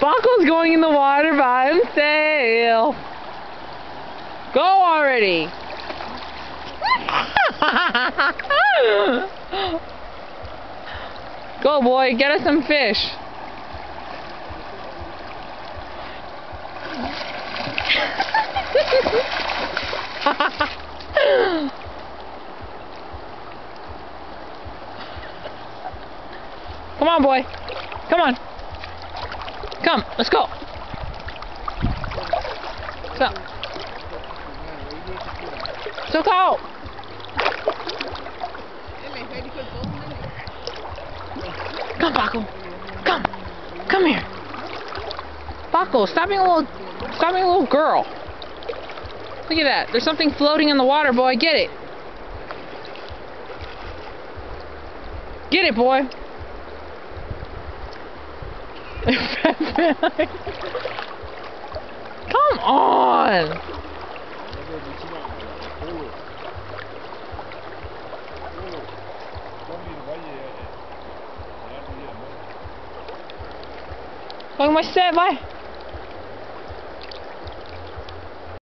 Buckle's going in the water by himself. Go already. Go, boy, get us some fish. Come on, boy. Come on. Come, let's go. So go. Come, Paco. Come. Come here. Paco, stop being a little girl. Look at that. There's something floating in the water, boy. Get it. Get it, boy. Come on. Vai, mas vai.